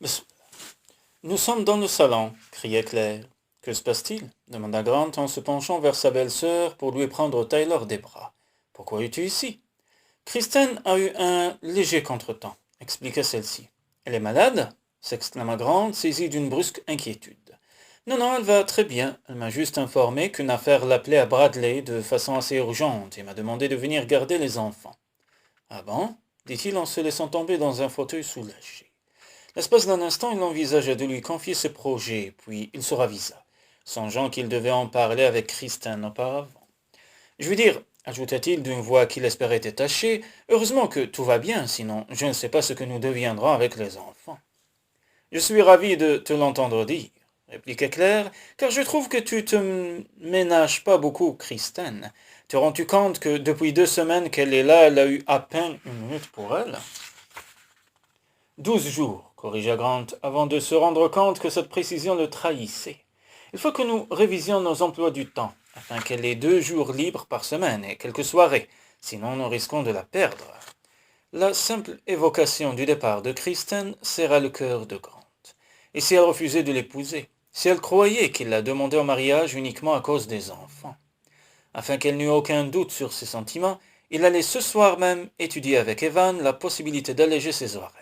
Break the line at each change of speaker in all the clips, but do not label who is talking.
Mais nous sommes dans le salon, criait Claire. Que se passe-t-il demanda Grant en se penchant vers sa belle-sœur pour lui prendre Tyler des bras. Pourquoi es-tu ici? Kristen a eu un léger contretemps, expliqua celle-ci. Elle est malade s'exclama Grant, saisi d'une brusque inquiétude. Non, non, elle va très bien. Elle m'a juste informé qu'une affaire l'appelait à Bradley de façon assez urgente et m'a demandé de venir garder les enfants. Ah bon dit-il en se laissant tomber dans un fauteuil soulagé. L'espace d'un instant, il envisagea de lui confier ses projets, puis il se ravisa, songeant qu'il devait en parler avec Kristen auparavant. Je veux dire, ajouta-t-il d'une voix qu'il espérait détachée, heureusement que tout va bien, sinon je ne sais pas ce que nous deviendrons avec les enfants. Je suis ravi de te l'entendre dire, répliqua Claire, car je trouve que tu te ménages pas beaucoup, Kristen. Te rends-tu compte que depuis 2 semaines qu'elle est là, elle a eu à peine une minute pour elle? 12 jours, corrigea Grant, avant de se rendre compte que cette précision le trahissait. Il faut que nous révisions nos emplois du temps, afin qu'elle ait 2 jours libres par semaine et quelques soirées, sinon nous risquons de la perdre. La simple évocation du départ de Kristen serra le cœur de Grant. Et si elle refusait de l'épouser? Si elle croyait qu'il la demandait en mariage uniquement à cause des enfants? Afin qu'elle n'eût aucun doute sur ses sentiments, il allait ce soir même étudier avec Evan la possibilité d'alléger ses horaires.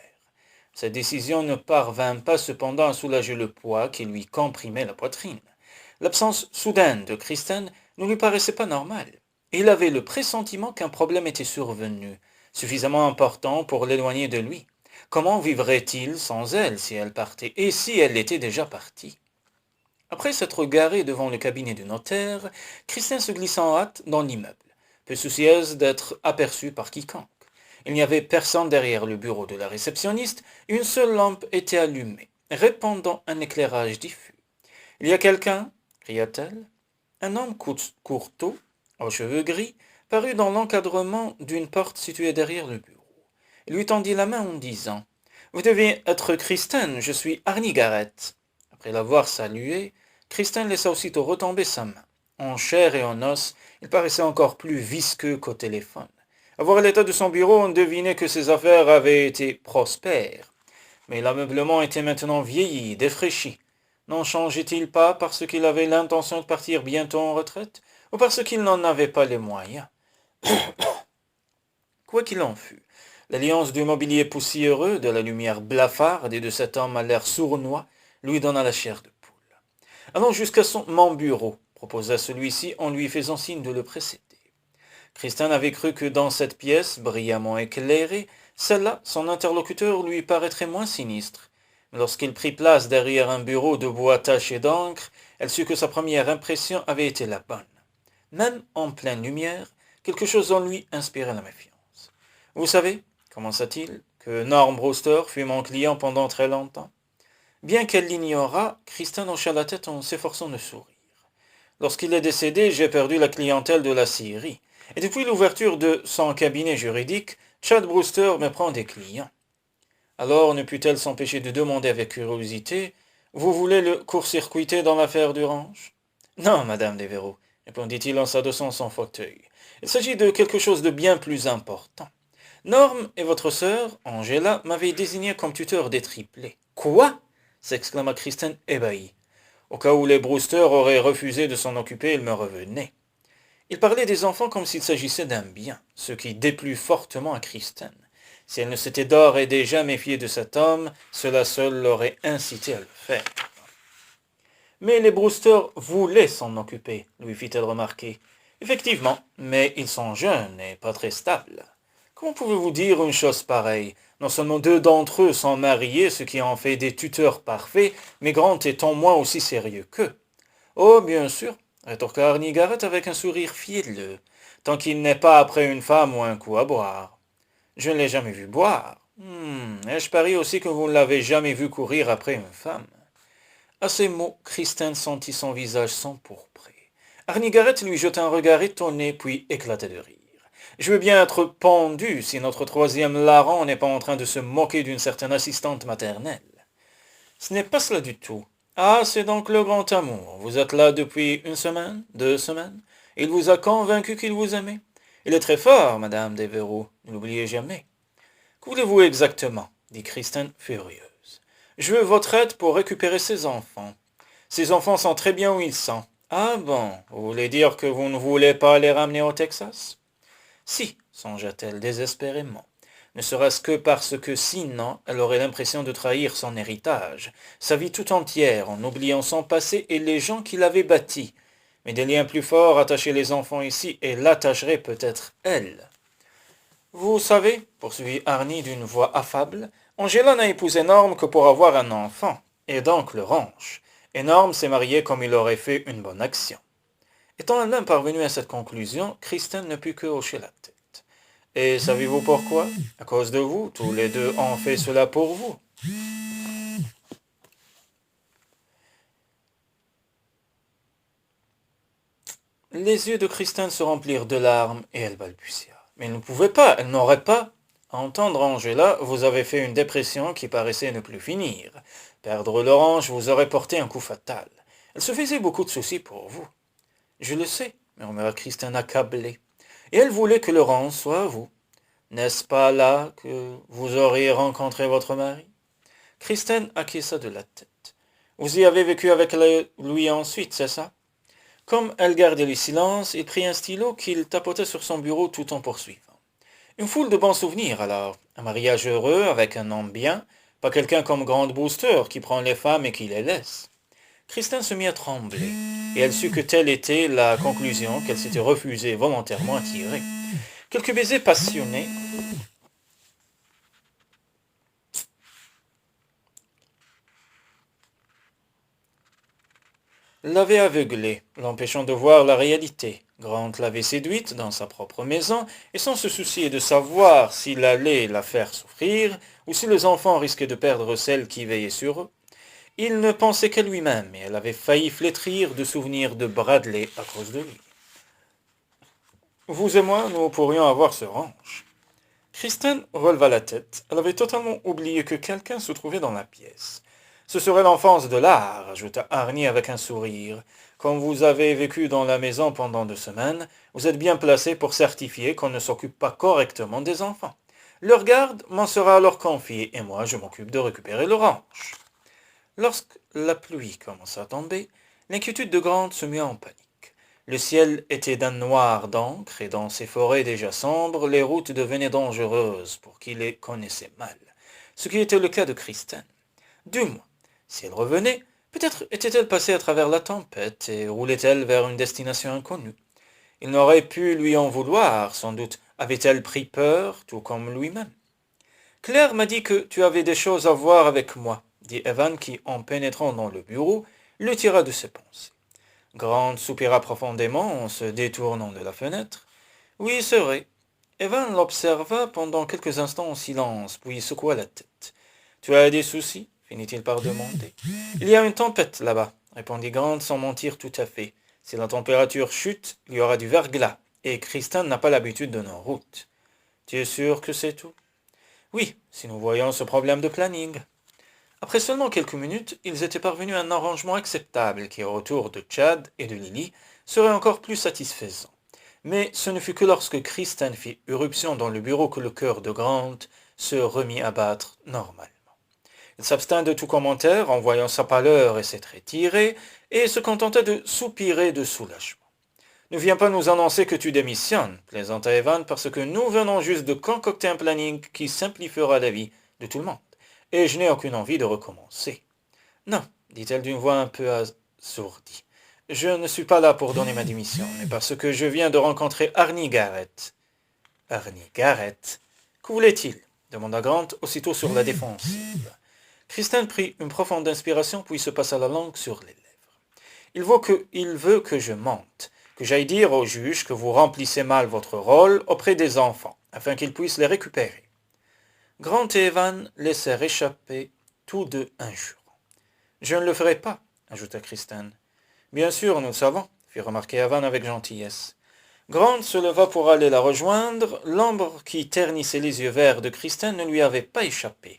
Cette décision ne parvint pas cependant à soulager le poids qui lui comprimait la poitrine. L'absence soudaine de Kristen ne lui paraissait pas normale, et il avait le pressentiment qu'un problème était survenu, suffisamment important pour l'éloigner de lui. Comment vivrait-il sans elle si elle partait, et si elle était déjà partie? Après s'être garé devant le cabinet du notaire, Kristen se glissa en hâte dans l'immeuble, peu soucieuse d'être aperçue par quiconque. Il n'y avait personne derrière le bureau de la réceptionniste, une seule lampe était allumée, répandant un éclairage diffus. Il y a quelqu'un cria-t-elle. Un homme courteau, aux cheveux gris, parut dans l'encadrement d'une porte située derrière le bureau. Il lui tendit la main en disant « Vous devez être Kristen, je suis Arnie Garrett. » Après l'avoir salué, Kristen laissa aussitôt retomber sa main. En chair et en os, il paraissait encore plus visqueux qu'au téléphone. À voir l'état de son bureau, on devinait que ses affaires avaient été prospères. Mais l'ameublement était maintenant vieilli, défraîchi. N'en changeait-il pas parce qu'il avait l'intention de partir bientôt en retraite, ou parce qu'il n'en avait pas les moyens? Quoi qu'il en fût, l'alliance du mobilier poussiéreux, de la lumière blafarde et de cet homme à l'air sournois lui donna la chair de poule. Allons jusqu'à mon bureau, proposa celui-ci en lui faisant signe de le précéder. Kristen avait cru que dans cette pièce, brillamment éclairée, celle-là, son interlocuteur lui paraîtrait moins sinistre. Mais lorsqu'il prit place derrière un bureau de bois taché d'encre, elle sut que sa première impression avait été la bonne. Même en pleine lumière, quelque chose en lui inspirait la méfiance. Vous savez, commença-t-il, que Norm Brewster fut mon client pendant très longtemps. Bien qu'elle l'ignorât, Kristen hocha la tête en s'efforçant de sourire. Lorsqu'il est décédé, j'ai perdu la clientèle de la scierie. Et depuis l'ouverture de son cabinet juridique, Chad Brewster me prend des clients. Alors ne put-elle s'empêcher de demander avec curiosité « Vous voulez le court-circuiter dans l'affaire du ranch ?»« Non, madame Devereux, répondit-il en s'adossant son fauteuil. Il s'agit de quelque chose de bien plus important. Norm et votre sœur, Angela, m'avaient désigné comme tuteur des triplés. Quoi s'exclama Kristen ébahie. Au cas où les Brewster auraient refusé de s'en occuper, il me revenait. Il parlait des enfants comme s'il s'agissait d'un bien, ce qui déplut fortement à Kristen. Si elle ne s'était d'ores et déjà méfiée de cet homme, cela seul l'aurait incité à le faire. Mais les Brewster voulaient s'en occuper, lui fit-elle remarquer. Effectivement, mais ils sont jeunes et pas très stables. Comment pouvez-vous dire une chose pareille? Non seulement 2 d'entre eux sont mariés, ce qui en fait des tuteurs parfaits, mais Grant est en moins aussi sérieux qu'eux. Oh, bien sûr, rétorqua Arnie Garrett avec un sourire fielleux, tant qu'il n'est pas après une femme ou un coup à boire. Je ne l'ai jamais vu boire. Et je parie aussi que vous ne l'avez jamais vu courir après une femme. À ces mots, Kristen sentit son visage s'empourprer. Arnie Garrett lui jeta un regard étonné, puis éclata de rire. Je veux bien être pendu si notre troisième larron n'est pas en train de se moquer d'une certaine assistante maternelle. Ce n'est pas cela du tout. Ah, c'est donc le grand amour. Vous êtes là depuis 1 semaine, 2 semaines. Il vous a convaincu qu'il vous aimait. Il est très fort, madame Devereux, ne l'oubliez jamais. Que voulez-vous exactement dit Kristen furieuse. Je veux votre aide pour récupérer ces enfants. Ces enfants sont très bien où ils sont. Ah bon, vous voulez dire que vous ne voulez pas les ramener au Texas? Si, songea-t-elle désespérément. Ne serait-ce que parce que sinon, elle aurait l'impression de trahir son héritage, sa vie tout entière, en oubliant son passé et les gens qui l'avaient bâti. Mais des liens plus forts attachaient les enfants ici et l'attacheraient peut-être elle. Vous savez, poursuivit Arnie d'une voix affable, Angela n'a épousé Norm que pour avoir un enfant, et donc le ranch. Et Norm s'est marié comme il aurait fait une bonne action. Étant elle-même parvenue à cette conclusion, Kristen ne put que hocher la tête. Et savez-vous pourquoi? À cause de vous, tous les deux ont fait cela pour vous. Les yeux de Kristen se remplirent de larmes et elle balbutia. Mais elle ne pouvait pas, elle n'aurait pas. À entendre Angela, vous avez fait une dépression qui paraissait ne plus finir. Perdre l'orange vous aurait porté un coup fatal. Elle se faisait beaucoup de soucis pour vous. Je le sais, murmura Kristen accablée. Et elle voulait que l'orange soit à vous. N'est-ce pas là que vous auriez rencontré votre mari? Kristen acquiesça de la tête. Vous y avez vécu avec lui ensuite, c'est ça? Comme elle gardait le silence, il prit un stylo qu'il tapota sur son bureau tout en poursuivant. Une foule de bons souvenirs alors. Un mariage heureux avec un homme bien, pas quelqu'un comme Grant Booster qui prend les femmes et qui les laisse. Kristen se mit à trembler, et elle sut que telle était la conclusion qu'elle s'était refusée volontairement à tirer. Quelques baisers passionnés l'avaient aveuglée, l'empêchant de voir la réalité. Grant l'avait séduite dans sa propre maison, et sans se soucier de savoir s'il allait la faire souffrir, ou si les enfants risquaient de perdre celle qui veillait sur eux. Il ne pensait qu'à lui-même, et elle avait failli flétrir de souvenirs de Bradley à cause de lui. Vous et moi, nous pourrions avoir ce ranch. Kristen releva la tête. Elle avait totalement oublié que quelqu'un se trouvait dans la pièce. Ce serait l'enfance de l'art, ajouta Arnie avec un sourire. Comme vous avez vécu dans la maison pendant 2 semaines, vous êtes bien placé pour certifier qu'on ne s'occupe pas correctement des enfants. Leur garde m'en sera alors confiée, et moi je m'occupe de récupérer le ranch. Lorsque la pluie commença à tomber, l'inquiétude de Grant se mit en panique. Le ciel était d'un noir d'encre, et dans ces forêts déjà sombres, les routes devenaient dangereuses pour qui les connaissait mal, ce qui était le cas de Kristen. Du moins, si elle revenait, peut-être était-elle passée à travers la tempête et roulait-elle vers une destination inconnue. Il n'aurait pu lui en vouloir, sans doute avait-elle pris peur, tout comme lui-même. Claire m'a dit que tu avais des choses à voir avec moi, dit Evan qui, en pénétrant dans le bureau, le tira de ses pensées. Grant soupira profondément en se détournant de la fenêtre. Oui, c'est vrai. Evan l'observa pendant quelques instants en silence, puis secoua la tête. Tu as des soucis? Finit-il par demander. Il y a une tempête là-bas, répondit Grant sans mentir tout à fait. Si la température chute, il y aura du verglas, et Kristen n'a pas l'habitude de nos routes. Tu es sûr que c'est tout? Oui, si nous voyons ce problème de planning. Après seulement quelques minutes, ils étaient parvenus à un arrangement acceptable qui, au retour de Chad et de Lily, serait encore plus satisfaisant. Mais ce ne fut que lorsque Kristen fit irruption dans le bureau que le cœur de Grant se remit à battre normalement. Il s'abstint de tout commentaire en voyant sa pâleur et ses traits tirés, et se contenta de soupirer de soulagement. Ne viens pas nous annoncer que tu démissionnes, plaisanta Evan, parce que nous venons juste de concocter un planning qui simplifiera la vie de tout le monde, et je n'ai aucune envie de recommencer. Non, dit-elle d'une voix un peu assourdie. Je ne suis pas là pour donner ma démission, mais parce que je viens de rencontrer Arnie Garrett. Arnie Garrett? Que voulait-il? Demanda Grant aussitôt sur la défensive. Kristen prit une profonde inspiration, puis se passa la langue sur les lèvres. Il veut que je mente, que j'aille dire au juge que vous remplissez mal votre rôle auprès des enfants, afin qu'ils puissent les récupérer. Grant et Evan laissèrent échapper tous deux un jurant. Je ne le ferai pas, ajouta Kristen. Bien sûr, nous le savons, fit remarquer Evan avec gentillesse. Grant se leva pour aller la rejoindre. L'ombre qui ternissait les yeux verts de Kristen ne lui avait pas échappé,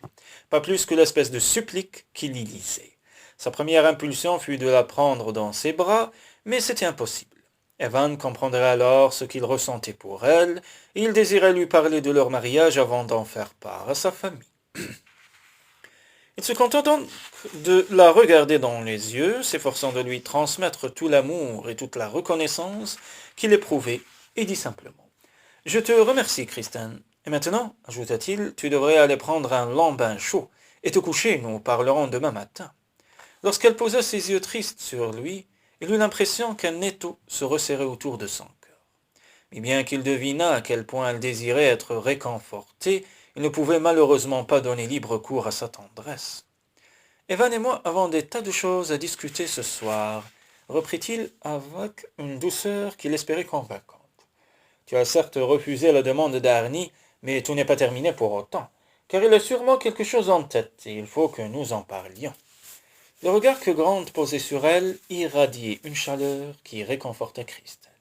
pas plus que l'espèce de supplique qui l'y lisait. Sa première impulsion fut de la prendre dans ses bras, mais c'était impossible. Evan comprendrait alors ce qu'il ressentait pour elle, et il désirait lui parler de leur mariage avant d'en faire part à sa famille. Il se contenta donc de la regarder dans les yeux, s'efforçant de lui transmettre tout l'amour et toute la reconnaissance qu'il éprouvait, et dit simplement: Je te remercie, Kristen. Et maintenant, ajouta-t-il, tu devrais aller prendre un long bain chaud et te coucher, nous parlerons demain matin. Lorsqu'elle posa ses yeux tristes sur lui, il eut l'impression qu'un étau se resserrait autour de son cœur. Mais bien qu'il devinât à quel point elle désirait être réconfortée, il ne pouvait malheureusement pas donner libre cours à sa tendresse. Evan et moi avons des tas de choses à discuter ce soir, reprit-il avec une douceur qu'il espérait convaincante. Tu as certes refusé la demande d'Arnie, mais tout n'est pas terminé pour autant, car il a sûrement quelque chose en tête, et il faut que nous en parlions. Le regard que Grant posait sur elle irradiait une chaleur qui réconforta Kristen.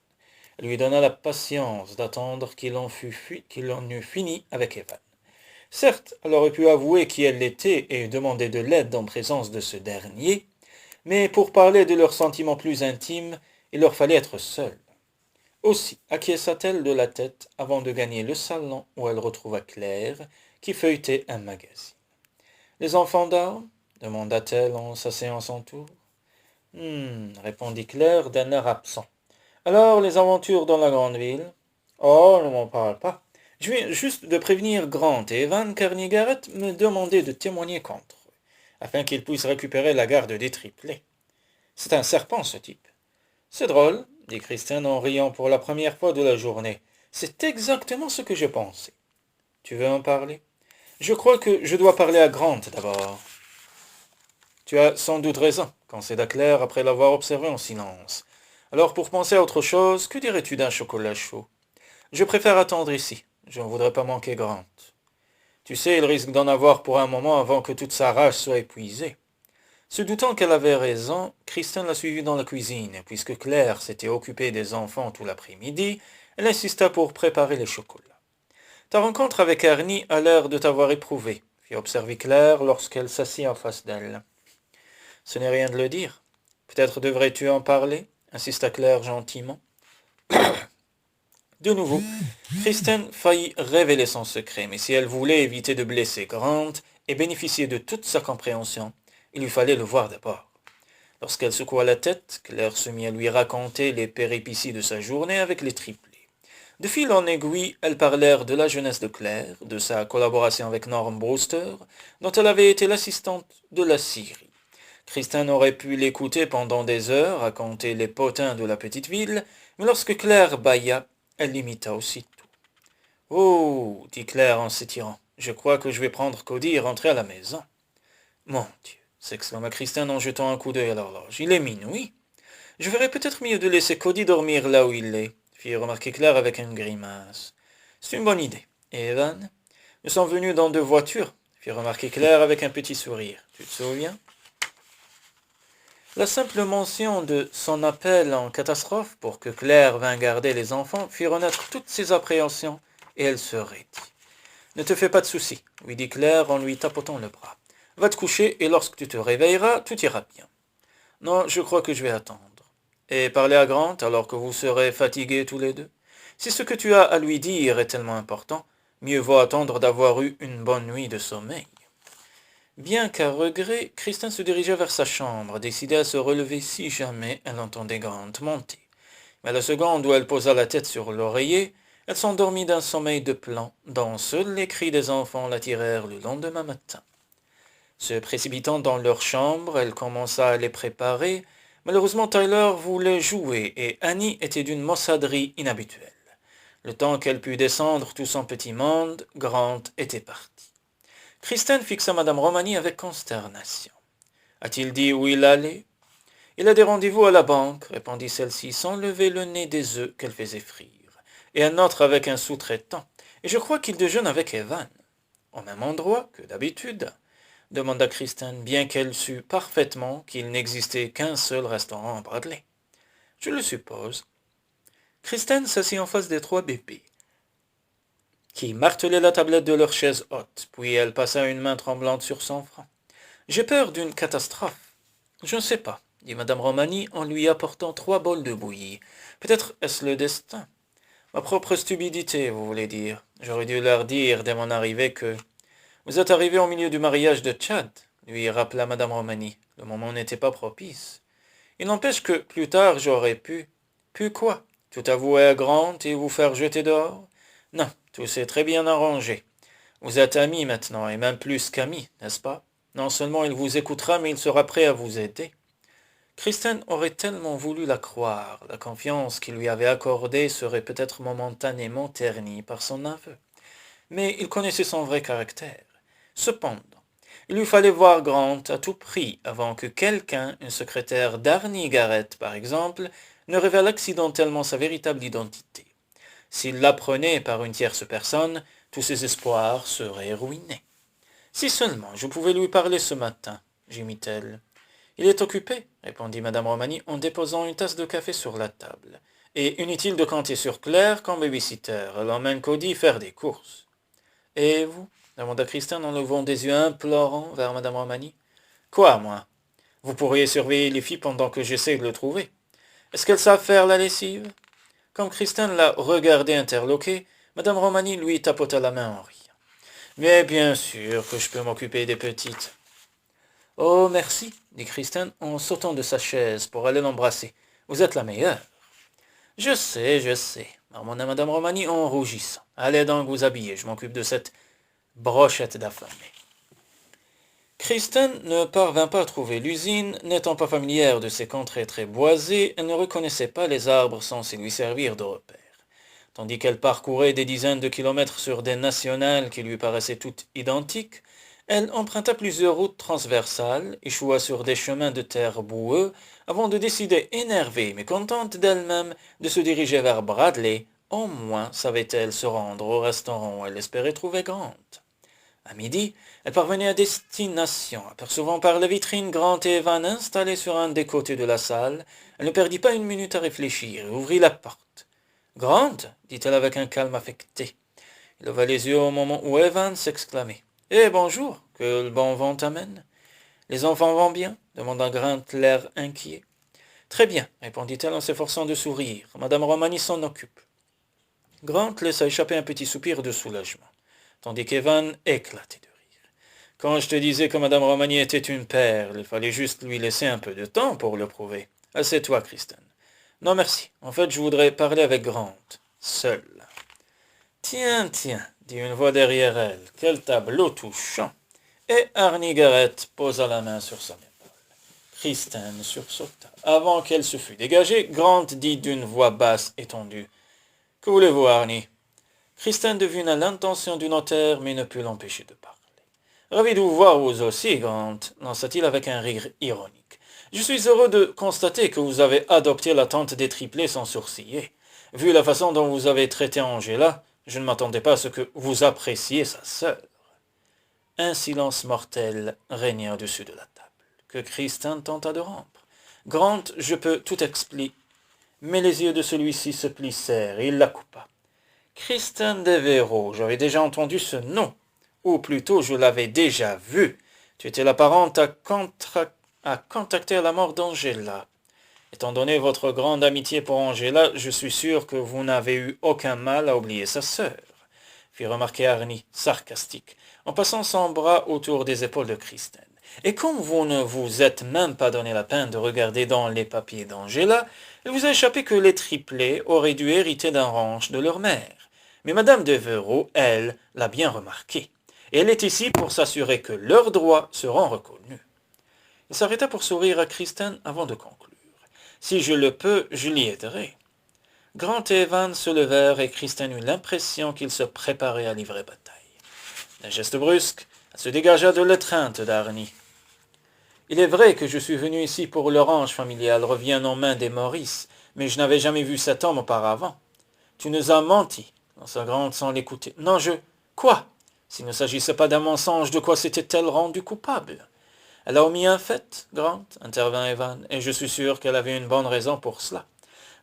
Elle lui donna la patience d'attendre qu'il en eût fini avec Evan. Certes, elle aurait pu avouer qui elle était et demander de l'aide en présence de ce dernier, mais pour parler de leurs sentiments plus intimes, il leur fallait être seuls. Aussi acquiesça-t-elle de la tête avant de gagner le salon où elle retrouva Claire, qui feuilletait un magazine. Les enfants dorment demanda-t-elle en s'asseyant à son tour. Répondit Claire d'un air absent. Alors, les aventures dans la grande ville? Oh, ne m'en parle pas. Je viens juste de prévenir Grant et Evan car Garrett me demandait de témoigner contre eux, afin qu'ils puissent récupérer la garde des triplés. C'est un serpent, ce type. C'est drôle, dit Kristen en riant pour la première fois de la journée. C'est exactement ce que j'ai pensé. Tu veux en parler? Je crois que je dois parler à Grant d'abord. Tu as sans doute raison, concéda Claire après l'avoir observé en silence. Alors pour penser à autre chose, que dirais-tu d'un chocolat chaud? Je préfère attendre ici. Je ne voudrais pas manquer Grant. Tu sais, il risque d'en avoir pour un moment avant que toute sa rage soit épuisée. Se doutant qu'elle avait raison, Kristen la suivit dans la cuisine, et puisque Claire s'était occupée des enfants tout l'après-midi, elle insista pour préparer les chocolats. Ta rencontre avec Arnie a l'air de t'avoir éprouvé, fit observer Claire lorsqu'elle s'assit en face d'elle. Ce n'est rien de le dire. Peut-être devrais-tu en parler, insista Claire gentiment. De nouveau, Kristen faillit révéler son secret, mais si elle voulait éviter de blesser Grant et bénéficier de toute sa compréhension, il lui fallait le voir d'abord. Lorsqu'elle secoua la tête, Claire se mit à lui raconter les péripéties de sa journée avec les triplés. De fil en aiguille, elles parlèrent de la jeunesse de Claire, de sa collaboration avec Norm Brewster, dont elle avait été l'assistante de la Syrie. Kristen aurait pu l'écouter pendant des heures, raconter les potins de la petite ville, mais lorsque Claire bâilla, elle l'imita aussitôt. « Oh, dit Claire en s'étirant, je crois que je vais prendre Cody et rentrer à la maison. »« Mon Dieu, s'exclama Kristen en jetant un coup d'œil à l'horloge, il est minuit. Je ferais peut-être mieux de laisser Cody dormir là où il est, fit remarquer Claire avec une grimace. C'est une bonne idée. Et Evan? Nous sommes venus dans 2 voitures, fit remarquer Claire avec un petit sourire. Tu te souviens? La simple mention de son appel en catastrophe pour que Claire vînt garder les enfants fit renaître toutes ses appréhensions, et elle se raidit. « Ne te fais pas de soucis, lui dit Claire en lui tapotant le bras. Va te coucher, et lorsque tu te réveilleras, tout ira bien. Non, je crois que je vais attendre. Et parler à Grant alors que vous serez fatigués tous les deux. Si ce que tu as à lui dire est tellement important, mieux vaut attendre d'avoir eu une bonne nuit de sommeil. » Bien qu'à regret, Kristen se dirigea vers sa chambre, décidée à se relever si jamais elle entendait Grant monter. Mais à la seconde où elle posa la tête sur l'oreiller, elle s'endormit d'un sommeil de plomb, dont seuls les cris des enfants l'attirèrent le lendemain matin. Se précipitant dans leur chambre, elle commença à les préparer. Malheureusement, Tyler voulait jouer et Annie était d'une maussaderie inhabituelle. Le temps qu'elle put descendre tout son petit monde, Grant était parti. Kristen fixa madame Romani avec consternation. « A-t-il dit où il allait ?»« Il a des rendez-vous à la banque, répondit celle-ci, sans lever le nez des œufs qu'elle faisait frire, et un autre avec un sous-traitant, et je crois qu'il déjeune avec Evan. »« Au même endroit que d'habitude ?» demanda Kristen, bien qu'elle sût parfaitement qu'il n'existait qu'un seul restaurant à Bradley. « Je le suppose. » Kristen s'assit en face des 3 bébés, qui martelaient la tablette de leur chaise haute, puis elle passa une main tremblante sur son front. « J'ai peur d'une catastrophe. »« Je ne sais pas, » dit madame Romani en lui apportant 3 bols de bouillie. « Peut-être est-ce le destin. Ma propre stupidité, vous voulez dire. J'aurais dû leur dire dès mon arrivée que... Vous êtes arrivé au milieu du mariage de Chad, lui rappela madame Romani. Le moment n'était pas propice. Il n'empêche que plus tard j'aurais pu. Pu quoi? Tout avouer à Grant et vous faire jeter dehors? Non, tout s'est très bien arrangé. Vous êtes amis maintenant, et même plus qu'amis, n'est-ce pas? Non seulement il vous écoutera, mais il sera prêt à vous aider. Kristen aurait tellement voulu la croire. La confiance qu'il lui avait accordée serait peut-être momentanément ternie par son aveu. Mais il connaissait son vrai caractère. Cependant, il lui fallait voir Grant à tout prix avant que quelqu'un, une secrétaire d'Arnie Garrett par exemple, ne révèle accidentellement sa véritable identité. S'il l'apprenait par une tierce personne, tous ses espoirs seraient ruinés. Si seulement je pouvais lui parler ce matin, gémit-elle. Il est occupé, répondit madame Romani en déposant une tasse de café sur la table. Et inutile de compter sur Claire comme baby-sitter, elle emmène Cody faire des courses. Et vous? Demanda Kristen en levant des yeux implorants vers madame Romani. Quoi, moi? Vous pourriez surveiller les filles pendant que j'essaie de le trouver. Est-ce qu'elles savent faire la lessive? Comme Kristen la regardait interloquée, madame Romani lui tapota la main en riant. Mais bien sûr que je peux m'occuper des petites. Oh, merci, dit Kristen en sautant de sa chaise pour aller l'embrasser. Vous êtes la meilleure. Je sais, marmonna madame Romani en rougissant. Allez donc vous habiller, je m'occupe de cette brochette d'affamés. Kristen ne parvint pas à trouver l'usine, n'étant pas familière de ces contrées très boisées, elle ne reconnaissait pas les arbres censés lui servir de repère. Tandis qu'elle parcourait des dizaines de kilomètres sur des nationales qui lui paraissaient toutes identiques, elle emprunta plusieurs routes transversales, échoua sur des chemins de terre boueux, avant de décider, énervée mais contente d'elle-même, de se diriger vers Bradley. Au moins savait-elle se rendre au restaurant où elle espérait trouver Grant. À midi, elle parvenait à destination, apercevant par la vitrine Grant et Evan installés sur un des côtés de la salle. Elle ne perdit pas une minute à réfléchir et ouvrit la porte. « Grant » dit-elle avec un calme affecté. Il leva les yeux au moment où Evan s'exclamait. « Eh, bonjour, que le bon vent t'amène. »« Les enfants vont bien » demanda Grant, l'air inquiet. « Très bien, répondit-elle en s'efforçant de sourire. Madame Romani s'en occupe. » Grant laissa échapper un petit soupir de soulagement, tandis qu'Evan éclatait de rire. « Quand je te disais que Madame Romani était une perle, il fallait juste lui laisser un peu de temps pour le prouver. Assieds-toi, Kristen. »« Non, merci. En fait, je voudrais parler avec Grant. Seul. »« Tiens, dit une voix derrière elle. Quel tableau touchant. » Et Arnie Garrett posa la main sur son épaule. Kristen sursauta. Avant qu'elle se fût dégagée, Grant dit d'une voix basse étendue. « Que voulez-vous, Arnie ?» Kristen devina l'intention du notaire, mais ne put l'empêcher de parler. « Ravi de vous voir vous aussi, Grant, lança-t-il avec un rire ironique. Je suis heureux de constater que vous avez adopté la tante des triplés sans sourciller. Vu la façon dont vous avez traité Angela, je ne m'attendais pas à ce que vous appréciez sa sœur. » Un silence mortel régnait au-dessus de la table, que Kristen tenta de rompre. « Grant, je peux tout expliquer. » Mais les yeux de celui-ci se plissèrent et il la coupa. « Kristen Devereux, j'avais déjà entendu ce nom. Ou plutôt, je l'avais déjà vu. Tu étais la parente à contacter à la mort d'Angela. Étant donné votre grande amitié pour Angela, je suis sûr que vous n'avez eu aucun mal à oublier sa sœur, » fit remarquer Arnie, sarcastique, en passant son bras autour des épaules de Kristen. « Et comme vous ne vous êtes même pas donné la peine de regarder dans les papiers d'Angela, il vous a échappé que les triplés auraient dû hériter d'un ranch de leur mère. Mais madame Devereux, elle, l'a bien remarqué. Et elle est ici pour s'assurer que leurs droits seront reconnus. » Il s'arrêta pour sourire à Kristen avant de conclure. « Si je le peux, je l'y aiderai. » Grant et Evan se levèrent et Kristen eut l'impression qu'ils se préparaient à livrer bataille. D'un geste brusque, elle se dégagea de l'étreinte d'Arnie. « Il est vrai que je suis venu ici pour le ranch familial revient aux mains des Maurice, mais je n'avais jamais vu cet homme auparavant. »« Tu nous as menti, » lança Grant sans l'écouter. « Non, je... »« Quoi? S'il ne s'agissait pas d'un mensonge, de quoi s'était-elle rendue coupable? » « Elle a omis un fait, Grant, intervint Evan, et je suis sûr qu'elle avait une bonne raison pour cela.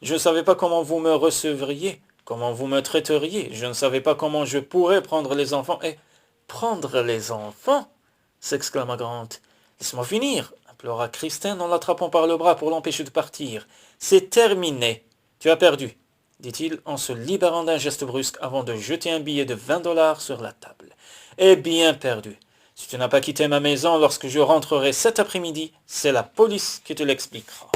Je ne savais pas comment vous me recevriez, comment vous me traiteriez, je ne savais pas comment je pourrais prendre les enfants, et... »« Prendre les enfants » s'exclama Grant. « Laisse-moi finir, » implora Kristen en l'attrapant par le bras pour l'empêcher de partir. « C'est terminé. Tu as perdu, » dit-il en se libérant d'un geste brusque avant de jeter un billet de $20 sur la table. « Et bien perdu. Si tu n'as pas quitté ma maison lorsque je rentrerai cet après-midi, c'est la police qui te l'expliquera.